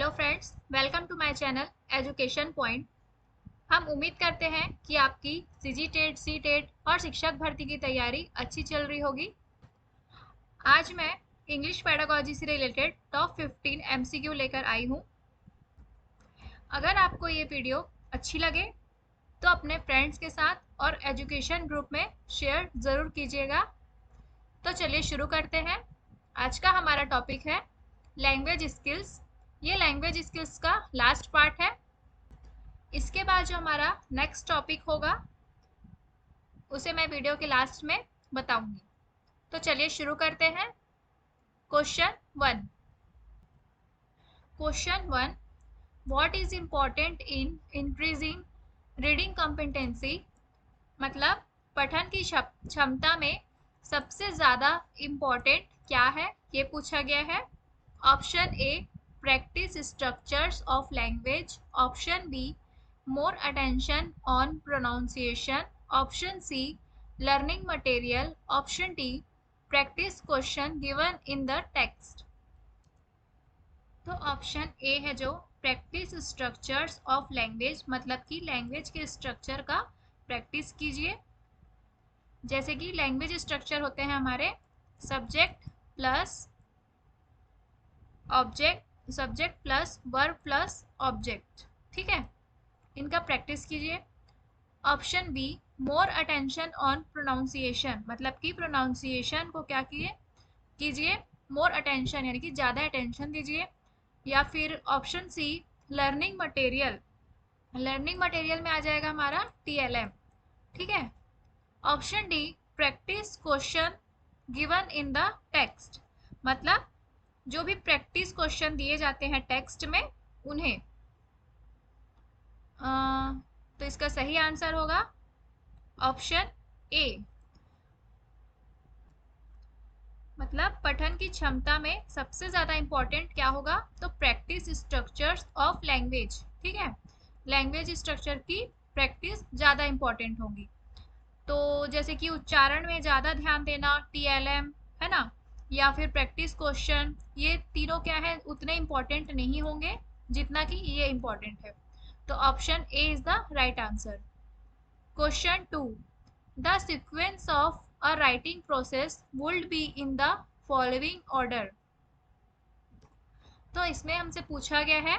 Hello friends, welcome to my channel education point. हम उम्मीद करते हैं कि आपकी सीजी टेट, सी टेट और शिक्षक भर्ती की तैयारी अच्छी चल रही होगी। आज मैं इंग्लिश पेडागोजी से रिलेटेड टॉप 15 एमसीक्यू लेकर आई हूँ। अगर आपको ये वीडियो अच्छी लगे तो अपने फ्रेंड्स के साथ और एजुकेशन ग्रुप में शेयर ज़रूर कीजिएगा। तो चलिए शुरू करते हैं। आज का हमारा टॉपिक है लैंग्वेज स्किल्स। ये लैंग्वेज स्किल्स का लास्ट पार्ट है। इसके बाद जो हमारा नेक्स्ट टॉपिक होगा उसे मैं वीडियो के लास्ट में बताऊंगी। तो चलिए शुरू करते हैं। Question 1। Question 1, what is important in increasing reading competency? मतलब पठन की क्षमता में सबसे ज़्यादा इम्पोर्टेंट क्या है, ये पूछा गया है। Option A, practice structures of language. Option B, more attention on pronunciation. Option C, learning material. Option D, practice question given in the text. तो ऑप्शन ए है जो प्रैक्टिस स्ट्रक्चर्स ऑफ लैंग्वेज, मतलब कि लैंग्वेज के स्ट्रक्चर का practice कीजिए। जैसे कि लैंग्वेज स्ट्रक्चर होते हैं हमारे subject plus object, subject plus verb plus object, ठीक है, इनका प्रैक्टिस कीजिए। Option B, more attention on pronunciation, मतलब कि प्रोनाउंसिएशन को क्या कीजिए, मोर अटेंशन यानी कि ज़्यादा अटेंशन दीजिए। या फिर option C, learning material. Learning material में आ जाएगा हमारा टीएलएम, ठीक है। Option D, practice question given in the text, मतलब जो भी प्रैक्टिस क्वेश्चन दिए जाते हैं टेक्स्ट में उन्हें। तो इसका सही आंसर होगा ऑप्शन ए, मतलब पठन की क्षमता में सबसे ज़्यादा इंपॉर्टेंट क्या होगा, तो प्रैक्टिस स्ट्रक्चर्स ऑफ लैंग्वेज, ठीक है। लैंग्वेज स्ट्रक्चर की प्रैक्टिस ज़्यादा इंपॉर्टेंट होगी। तो जैसे कि उच्चारण में ज़्यादा ध्यान देना, टीएलएम, है ना, या फिर प्रैक्टिस क्वेश्चन, ये तीनों क्या है, उतने इंपॉर्टेंट नहीं होंगे जितना कि ये इंपॉर्टेंट है। तो option A is the right answer. Question 2, the sequence of a writing process would be in the following order। तो इसमें हमसे पूछा गया है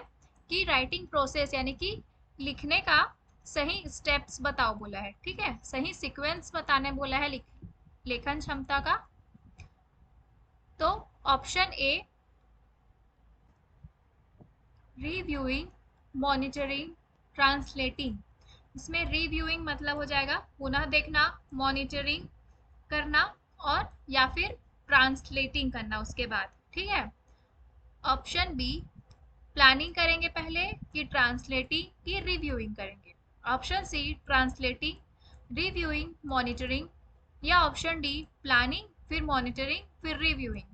कि राइटिंग प्रोसेस यानी कि लिखने का सही स्टेप्स बताओ बोला है, ठीक है, सही सीक्वेंस बताने बोला है लेखन क्षमता का। तो ऑप्शन ए, रिव्यूइंग, मॉनिटरिंग, ट्रांसलेटिंग। इसमें रिव्यूइंग मतलब हो जाएगा पुनः देखना, मॉनिटरिंग करना, और या फिर ट्रांसलेटिंग करना उसके बाद, ठीक है। ऑप्शन बी, प्लानिंग करेंगे पहले कि ट्रांसलेटिंग की रिव्यूइंग करेंगे। Option C, translating, reviewing, monitoring, या ऑप्शन डी, प्लानिंग फिर मॉनिटरिंग फिर रिव्यूइंग।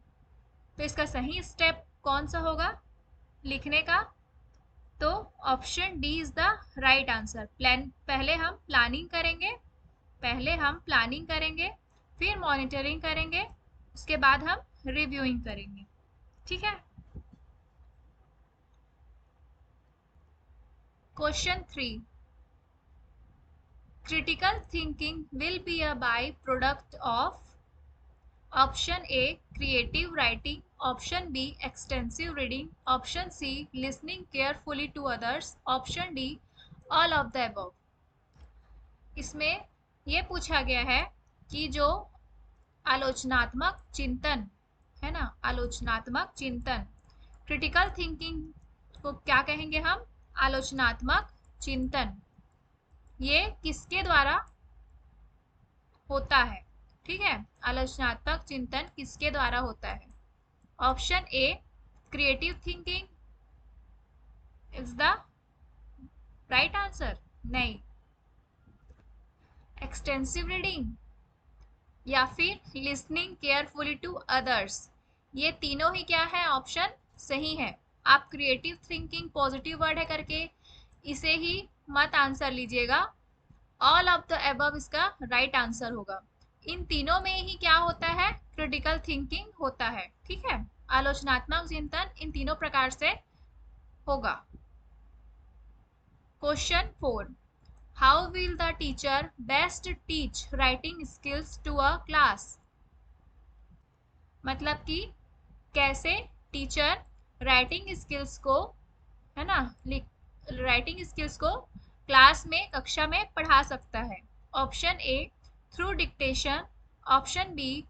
तो इसका सही स्टेप कौन सा होगा लिखने का? तो option D is the right answer. पहले हम प्लानिंग करेंगे, फिर मॉनिटरिंग करेंगे, उसके बाद हम रिव्यूइंग करेंगे, ठीक है। Question 3, critical thinking will be a byproduct of option A, creative writing, option B, extensive reading, option C, listening carefully to others, option D, all of the above। इसमें ये पूछा गया है कि जो आलोचनात्मक चिंतन है ना, आलोचनात्मक चिंतन, क्रिटिकल थिंकिंग को क्या कहेंगे हम, आलोचनात्मक चिंतन, ये किसके द्वारा होता है, ठीक है, आलोचनात्मक चिंतन किसके द्वारा होता है? Option A, creative thinking is the right answer, नहीं। एक्सटेंसिव रीडिंग या फिर लिसनिंग केयरफुली टू अदर्स, ये तीनों ही क्या है, ऑप्शन सही है। आप क्रिएटिव थिंकिंग पॉजिटिव वर्ड है करके इसे ही मत आंसर लीजिएगा, ऑल ऑफ द अबव इसका राइट आंसर होगा। इन तीनों में ही क्या होता है, क्रिटिकल थिंकिंग होता है, ठीक है। आलोचनात्मक चिंतन इन तीनों प्रकार से होगा। Question 4, how will the teacher best teach writing skills to a class. मतलब कि कैसे टीचर राइटिंग स्किल्स को, है ना, राइटिंग स्किल्स को क्लास में, कक्षा में पढ़ा सकता है। Option A, through dictation. Option B,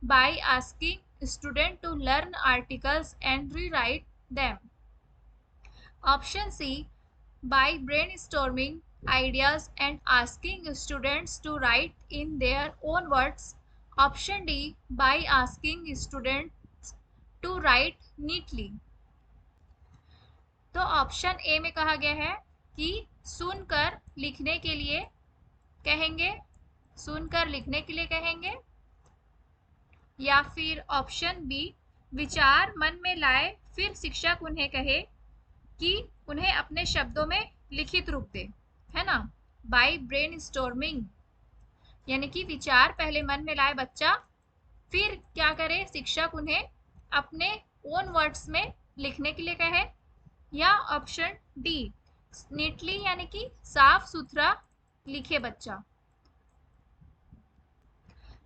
by asking student to learn articles and rewrite them. Option C, by brainstorming ideas and asking students to write in their own words. Option D, by asking students to write neatly. तो option ए में कहा गया है कि सुनकर लिखने के लिए कहेंगे, सुनकर लिखने के लिए कहेंगे, या फिर ऑप्शन बी, विचार मन में लाए फिर शिक्षक उन्हें कहे कि उन्हें अपने शब्दों में लिखित रूप दे, है ना। बाय ब्रेनस्टॉर्मिंग यानी कि विचार पहले मन में लाए बच्चा, फिर क्या करे, शिक्षक उन्हें अपने ओन वर्ड्स में लिखने के लिए कहे, या ऑप्शन डी, नीटली यानी कि साफ सुथरा लिखे बच्चा।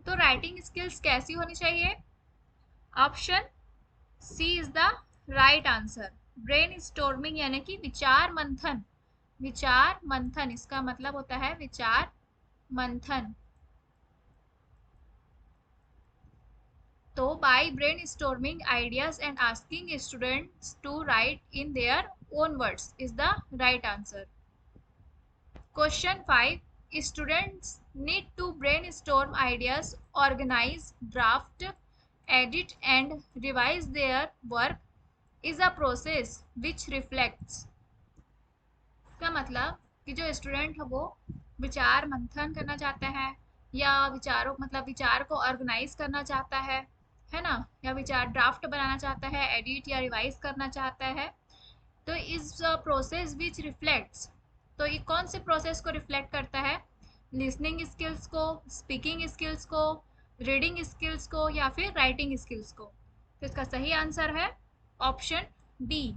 तो राइटिंग स्किल्स कैसी होनी चाहिए? Option C is the right answer. Brainstorming यानी कि विचार मंथन, विचार मंथन, इसका मतलब होता है विचार मंथन। तो by brainstorming ideas and asking students to write in their own words is the right answer. Question 5, students need to brainstorm ideas, organize, draft, edit and revise their work is a process which reflects। इसका मतलब कि जो student है वो विचार मंथन करना चाहता है, या विचारों मतलब विचार को ऑर्गेनाइज करना चाहता है ना, या विचार ड्राफ्ट बनाना चाहता है, एडिट या रिवाइज करना चाहता है। तो इस प्रोसेस विच रिफ्लेक्ट्स, तो ये कौन से प्रोसेस को रिफ्लेक्ट करता है? लिसनिंग स्किल्स को, स्पीकिंग स्किल्स को, रीडिंग स्किल्स को, या फिर राइटिंग स्किल्स को। तो इसका सही आंसर है option D,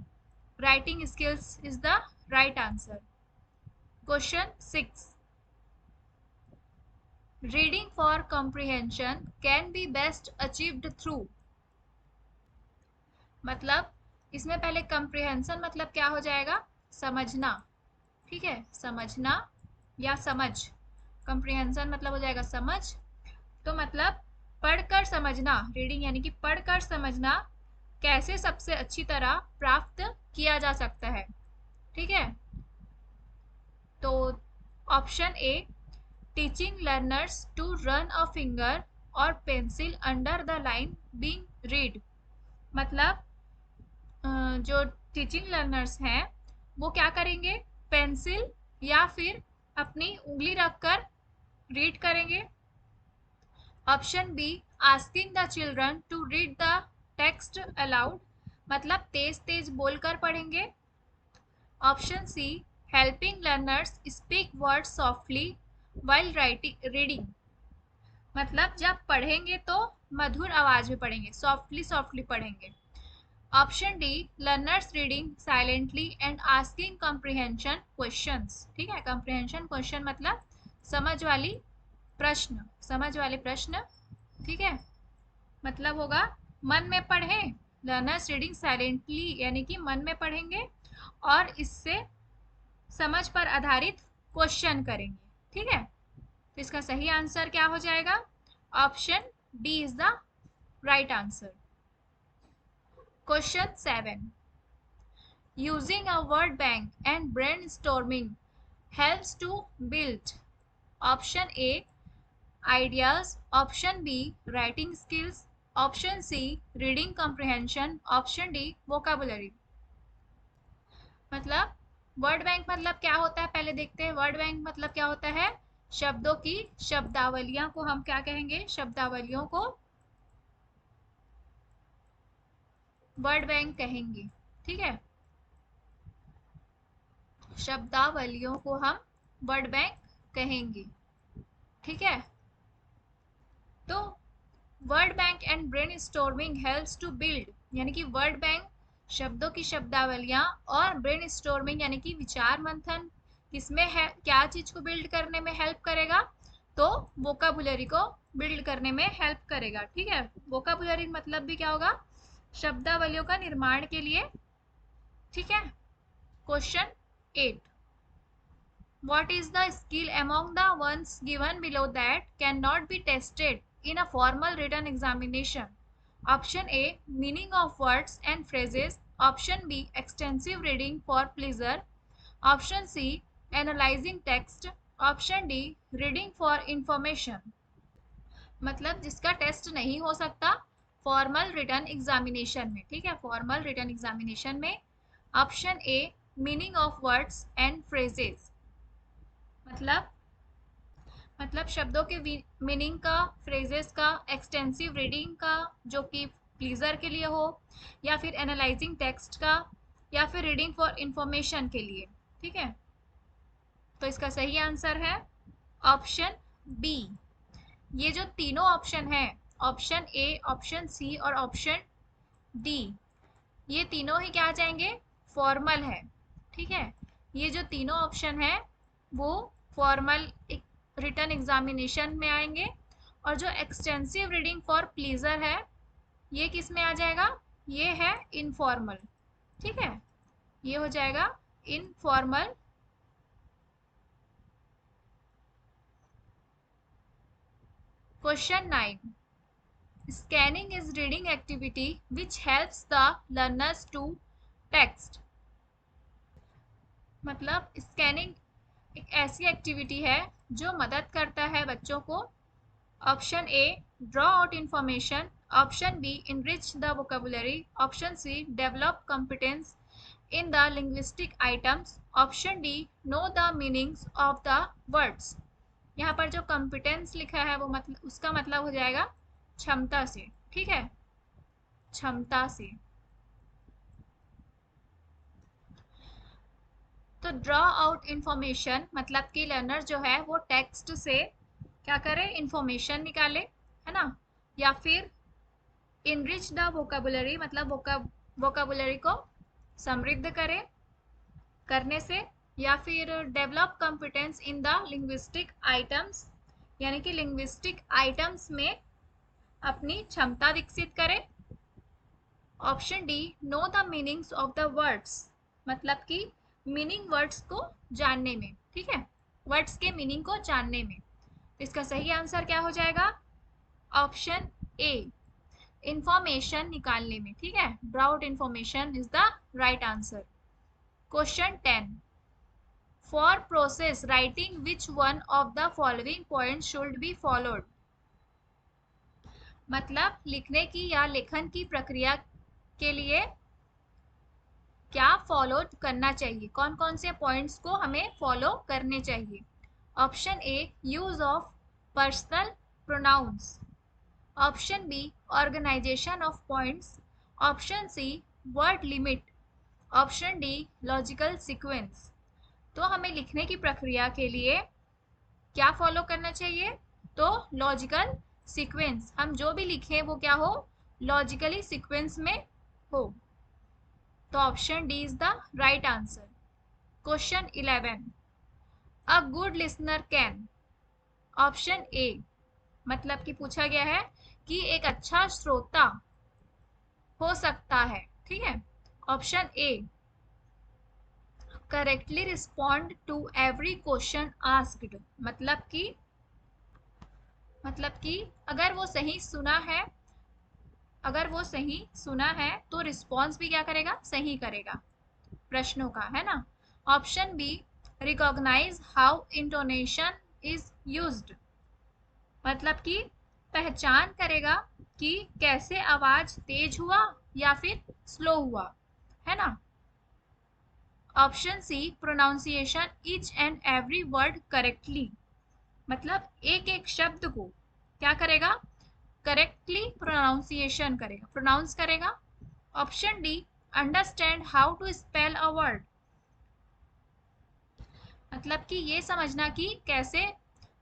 writing skills is the right answer. Question 6, reading for comprehension can be best achieved through. मतलब इसमें पहले कॉम्प्रिहेंशन मतलब क्या हो जाएगा? समझना, ठीक है, समझना या समझ। कॉम्प्रिहेंशन मतलब हो जाएगा समझ। तो मतलब पढ़कर समझना, रीडिंग यानी कि पढ़कर समझना कैसे सबसे अच्छी तरह प्राप्त किया जा सकता है, ठीक है। तो option A, teaching learners to run a finger और pencil under the line being read. मतलब जो टीचिंग लर्नर्स हैं वो क्या करेंगे, पेंसिल या फिर अपनी उंगली रखकर रीड करेंगे। Option B, asking the children to read the text aloud, मतलब तेज तेज बोलकर पढ़ेंगे। ऑप्शन सी, helping learners speak words softly while reading, मतलब जब पढ़ेंगे तो मधुर आवाज में पढ़ेंगे, सॉफ्टली सॉफ्टली पढ़ेंगे। Option D, learners reading silently and asking comprehension questions, ठीक है। कॉम्प्रिहेंशन क्वेश्चन मतलब समझ वाली प्रश्न, समझ वाले प्रश्न, ठीक है। मतलब होगा मन में पढ़ें, लर्नर्स रीडिंग साइलेंटली यानी कि मन में पढ़ेंगे और इससे समझ पर आधारित क्वेश्चन करेंगे, ठीक है। तो इसका सही आंसर क्या हो जाएगा? Option D is the right answer. Question 7, using a word bank and brainstorming helps to build। Option A, ideas, option B, writing skills, option C, reading comprehension, option D, vocabulary. मतलब word bank मतलब क्या होता है पहले देखते हैं। Word bank मतलब क्या होता है? शब्दों की शब्दावलियां को हम क्या कहेंगे? शब्दावलियों को वर्ड बैंक कहेंगे, ठीक है। शब्दावलियों को हम वर्ड बैंक कहेंगे, ठीक है। तो word bank and brainstorming helps to build, यानी कि वर्ड बैंक शब्दों की शब्दावलियां और ब्रेन स्टॉर्मिंग यानी कि विचार मंथन किसमें है, क्या चीज को बिल्ड करने में हेल्प करेगा, तो वोकाबुलरी को बिल्ड करने में हेल्प करेगा। ठीक है, वोकाबुलरी मतलब भी क्या होगा, शब्दावलियों का निर्माण के लिए। ठीक है, question 8, what is the skill among the ones given below that cannot be tested in a formal written examination? Option A, meaning of words and phrases. Option B, extensive reading for pleasure. Option C, analyzing text. Option D, reading for information. मतलब जिसका test नहीं हो सकता formal written examination में। ठीक है, formal written examination में option A, meaning of words and phrases, मतलब शब्दों के मीनिंग का, फ्रेजेस का, एक्सटेंसिव रीडिंग का जो कि प्लीजर के लिए हो, या फिर एनालाइजिंग टेक्स्ट का, या फिर रीडिंग फॉर इंफॉर्मेशन के लिए। ठीक है, तो इसका सही आंसर है ऑप्शन बी। ये जो तीनों ऑप्शन है, ऑप्शन ए, ऑप्शन सी और ऑप्शन डी, ये तीनों ही क्या आ जाएंगे, फॉर्मल है। ठीक है, ये जो तीनों ऑप्शन है वो फॉर्मल रिटन एग्जामिनेशन में आएंगे, और जो एक्सटेंसिव रीडिंग फॉर प्लीजर है ये किस में आ जाएगा, ये है इनफॉर्मल। ठीक है, ये हो जाएगा informal. Question 9, scanning is reading activity which helps the learners to text. मतलब स्कैनिंग एक ऐसी एक्टिविटी है जो मदद करता है बच्चों को। Option A, draw out information. Option B, enrich the vocabulary. Option C, develop competence in the linguistic items. Option D, know the meanings of the words. यहाँ पर जो कॉम्पिटेंस लिखा है वो मतलब उसका मतलब हो जाएगा क्षमता से। ठीक है, क्षमता से। तो ड्रॉ आउट इंफॉर्मेशन मतलब कि लर्नर जो है वो टेक्स्ट से क्या करे, इंफॉर्मेशन निकाले, है ना, या फिर इनरिच द वोकेबुलरी मतलब वोकेबुलरी को समृद्ध करे करने से, या फिर develop competence in the linguistic items यानी कि लिंग्विस्टिक आइटम्स में अपनी क्षमता विकसित करे। Option D, know the meanings of the words मतलब कि मीनिंग वर्ड्स को जानने में। ठीक है, वर्ड्स के मीनिंग को जानने में। तो इसका सही आंसर क्या हो जाएगा, ऑप्शन ए, इंफॉर्मेशन निकालने में। ठीक है, draw out information is the right answer. Question 10, for process writing which one of the following points should be followed. मतलब लिखने की या लेखन की प्रक्रिया के लिए क्या फॉलो करना चाहिए, कौन कौन से पॉइंट्स को हमें फॉलो करने चाहिए। Option A, use of personal pronouns. Option B, organisation of points. Option C, word limit. Option D, logical sequence. तो हमें लिखने की प्रक्रिया के लिए क्या फॉलो करना चाहिए, तो लॉजिकल सीक्वेंस। हम जो भी लिखें वो क्या हो, लॉजिकली सीक्वेंस में हो। तो option D is the right answer. Question 11, a good listener can. Option A मतलब कि पूछा गया है कि एक अच्छा श्रोता हो सकता है। ठीक है, option A, correctly respond to every question asked मतलब कि अगर वो सही सुना है, अगर वो सही सुना है तो रिस्पॉन्स भी क्या करेगा, सही करेगा प्रश्नों का, है ना। Option B, recognise how intonation is used मतलब कि पहचान करेगा कि कैसे आवाज तेज हुआ या फिर स्लो हुआ, है ना। Option C, pronunciation each and every word correctly मतलब एक एक शब्द को क्या करेगा, करेक्टली प्रोनाउंसिएशन करेगा, प्रोनाउंस करेगा। Option D, understand how to spell a word मतलब कि ये समझना कि कैसे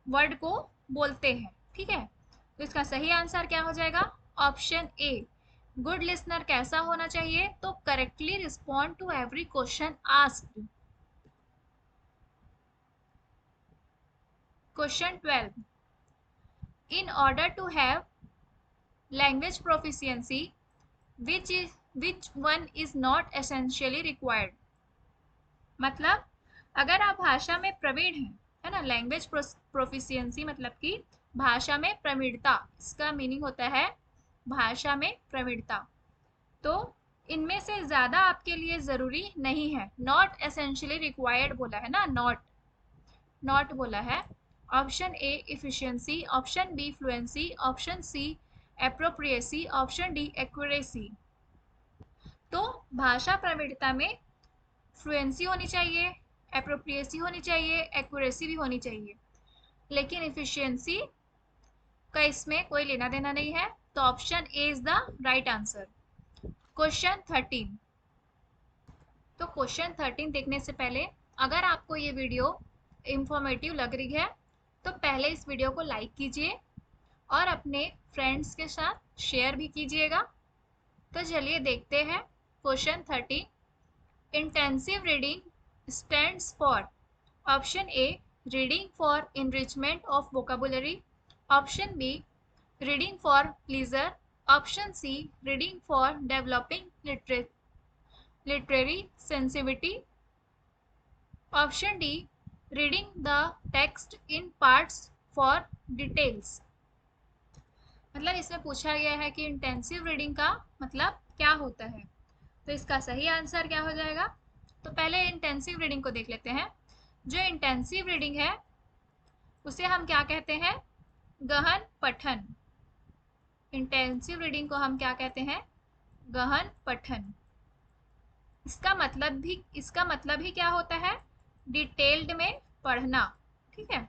वर्ड को बोलते हैं। ठीक है, तो इसका सही आंसर क्या हो जाएगा, ऑप्शन ए, गुड लिसनर कैसा होना चाहिए? तो correctly respond to every question asked. Question 12, in order to have language proficiency which one is not essentially required। मतलब अगर आप भाषा में प्रवीण हैं, है ना, लैंग्वेज प्रोफिशिएंसी मतलब कि भाषा में प्रवीणता, इसका मीनिंग होता है भाषा में प्रवीणता, तो इनमें से ज्यादा आपके लिए जरूरी नहीं है। नॉट एसेंशियली रिक्वायर्ड बोला है ना, नॉट बोला है। Option A efficiency, option B fluency, option C appropriacy, option D accuracy. तो भाषा प्रवीणता में फ्लुएंसी होनी चाहिए, एप्रोप्रिएसी होनी चाहिए, एक्यूरेसी भी होनी चाहिए, लेकिन इफिशिएंसी का इसमें कोई लेना देना नहीं है, तो option A is the right answer. Question 13, तो क्वेश्चन 13 देखने से पहले अगर आपको ये वीडियो इंफॉर्मेटिव लग रही है तो पहले इस वीडियो को लाइक कीजिए और अपने फ्रेंड्स के साथ शेयर भी कीजिएगा। तो चलिए देखते हैं question 13। Intensive reading stands for, option A reading for enrichment of vocabulary, option B reading for pleasure, option C reading for developing literary sensitivity, option D reading the text in parts for details. मतलब इसमें पूछा गया है कि intensive reading का मतलब क्या होता है, तो इसका सही आंसर क्या हो जाएगा? तो पहले इंटेंसिव रीडिंग को देख लेते हैं। जो इंटेंसिव रीडिंग है उसे हम क्या कहते हैं? गहन पठन। इंटेंसिव रीडिंग को हम क्या कहते हैं? गहन पठन। इसका मतलब ही क्या होता है? डिटेल्ड में पढ़ना, ठीक है,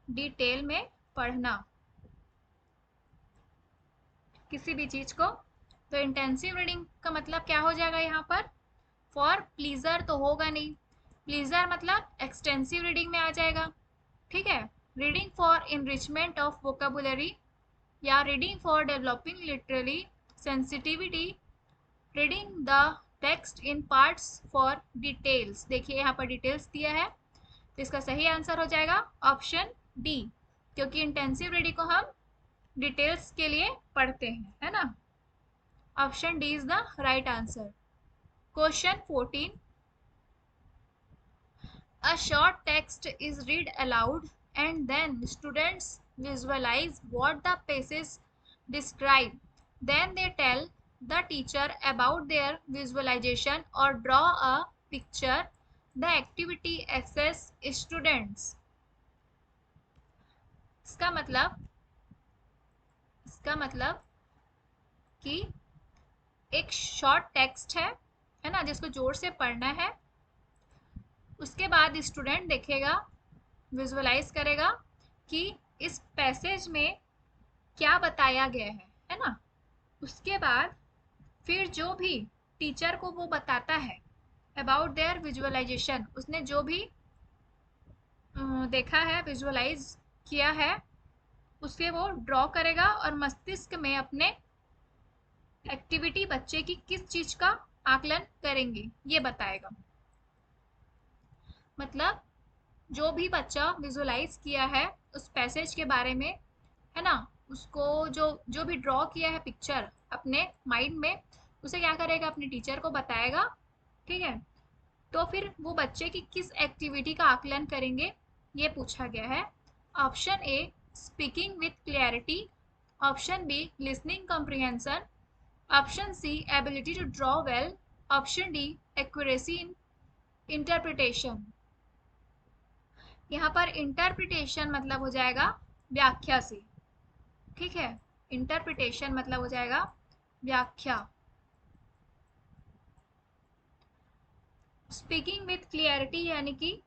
डिटेल में पढ़ना किसी भी चीज को। तो इंटेंसिव रीडिंग का मतलब क्या हो जाएगा यहाँ पर? फॉर प्लीजर तो होगा नहीं, प्लीजर मतलब एक्सटेंसिव रीडिंग में आ जाएगा, ठीक है। Reading for enrichment of vocabulary या reading for developing literary sensitivity, reading the text in parts for details. देखिए यहाँ पर डिटेल्स दिया है, तो इसका सही आंसर हो जाएगा ऑप्शन डी, क्योंकि इंटेंसिव रीडिंग को हम डिटेल्स के लिए पढ़ते हैं, है ना। Option D is the right answer. Question 14, a short text is read aloud and then students visualize what the passage describe, then they tell the teacher about their visualization or draw a picture. The activity assess students। इसका मतलब कि एक short text है ना, जिसको जोर से पढ़ना है, उसके बाद स्टूडेंट देखेगा, विजुअलाइज करेगा कि इस पैसेज में क्या बताया गया है ना। उसके बाद फिर जो भी टीचर को वो बताता है अबाउट देयर विजुअलाइजेशन, उसने जो भी देखा है, विजुअलाइज किया है, उसे वो ड्रॉ करेगा और मस्तिष्क में अपने एक्टिविटी बच्चे की किस चीज का आकलन करेंगे ये बताएगा। मतलब जो भी बच्चा विजुअलाइज किया है उस पैसेज के बारे में, है ना, उसको जो भी ड्रॉ किया है पिक्चर अपने माइंड में, उसे क्या करेगा? अपने टीचर को बताएगा, ठीक है। तो फिर वो बच्चे की किस एक्टिविटी का आकलन करेंगे ये पूछा गया है। Option A speaking with clarity, option B listening comprehension, option C ability to draw well, option D accuracy in interpretation. यहाँ पर इंटरप्रिटेशन मतलब हो जाएगा व्याख्या से, ठीक है, इंटरप्रिटेशन मतलब हो जाएगा व्याख्या। स्पीकिंग विथ क्लियरिटी यानी कि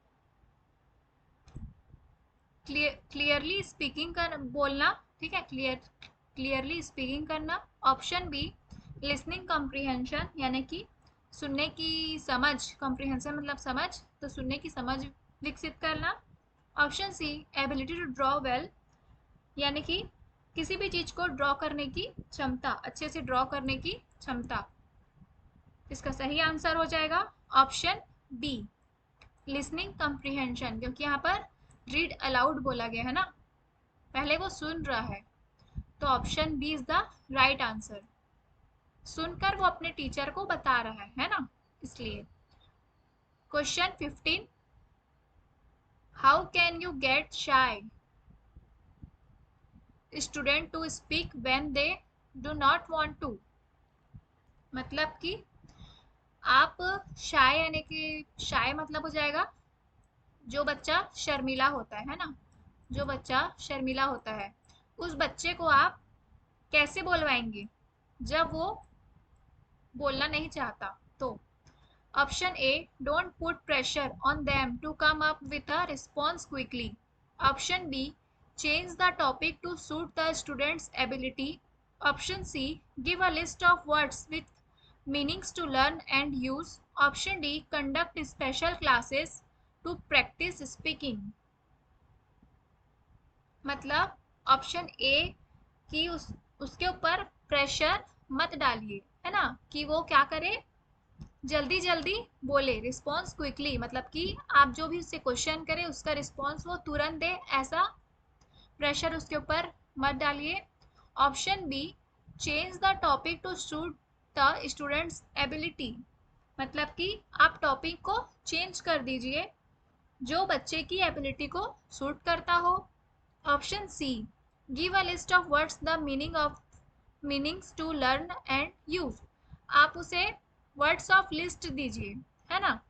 क्लियरली स्पीकिंग कर बोलना, ठीक है, क्लियरली स्पीकिंग करना। ऑप्शन बी लिसनिंग कॉम्प्रिहेंशन यानी कि सुनने की समझ, कॉम्प्रिहेंशन मतलब समझ, तो सुनने की समझ विकसित करना। Option C ability to draw well यानी कि किसी भी चीज को ड्रॉ करने की क्षमता, अच्छे से ड्रॉ करने की क्षमता। इसका सही आंसर हो जाएगा ऑप्शन बी, लिसनिंग कम्प्रीहेंशन, क्योंकि यहाँ पर रीड अलाउड बोला गया है ना, पहले वो सुन रहा है, तो option B is the right answer. सुनकर वो अपने टीचर को बता रहा है ना, इसलिए। Question 15, how can you get shy student to speak when they do not want to. मतलब कि आप शाय, यानी कि शाय मतलब हो जाएगा जो बच्चा शर्मीला होता है ना, जो बच्चा शर्मीला होता है, उस बच्चे को आप कैसे बोलवाएंगे जब वो बोलना नहीं चाहता। तो option A, don't put pressure on them to come up with a response quickly. Option B, change the topic to suit the students ability. Option C, give a list of words with meanings to learn and use. Option D, conduct special classes to practice speaking. मतलब option A कि उसके ऊपर pressure मत डालिए, है ना, कि वो क्या करे, जल्दी जल्दी बोले, रिस्पॉन्स क्विकली, मतलब कि आप जो भी उससे क्वेश्चन करें उसका रिस्पॉन्स वो तुरंत दे, ऐसा प्रेशर उसके ऊपर मत डालिए। Option B, change the topic to suit the students ability, मतलब कि आप टॉपिक को चेंज कर दीजिए जो बच्चे की एबिलिटी को सूट करता हो। Option C, give a list of words the meanings to learn and use, आप उसे वर्ड्स ऑफ लिस्ट दीजिए, है ना,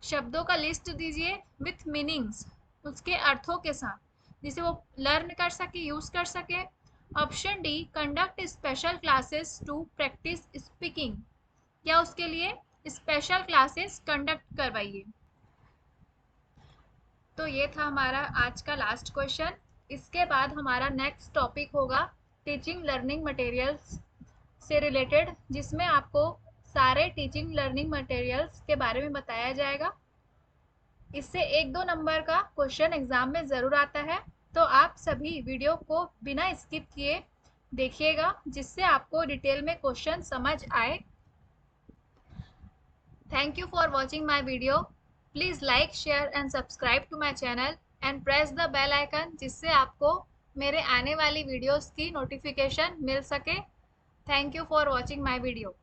शब्दों का लिस्ट दीजिए विथ मीनिंग्स, उसके अर्थों के साथ, जिसे वो लर्न कर सके, यूज कर सके। Option D, conduct special classes to practise speaking, या उसके लिए स्पेशल क्लासेस कंडक्ट करवाइए। तो ये था हमारा आज का लास्ट क्वेश्चन। इसके बाद हमारा नेक्स्ट टॉपिक होगा टीचिंग लर्निंग मटेरियल्स से रिलेटेड, जिसमें आपको सारे टीचिंग लर्निंग मटेरियल्स के बारे में बताया जाएगा। इससे 1-2 नंबर का क्वेश्चन एग्जाम में ज़रूर आता है, तो आप सभी वीडियो को बिना स्किप किए देखिएगा, जिससे आपको डिटेल में क्वेश्चन समझ आए। Thank you for watching my video. Please like, share and subscribe to my channel and press the bell icon, जिससे आपको मेरे आने वाली वीडियोस की नोटिफिकेशन मिल सके। Thank you for watching my video.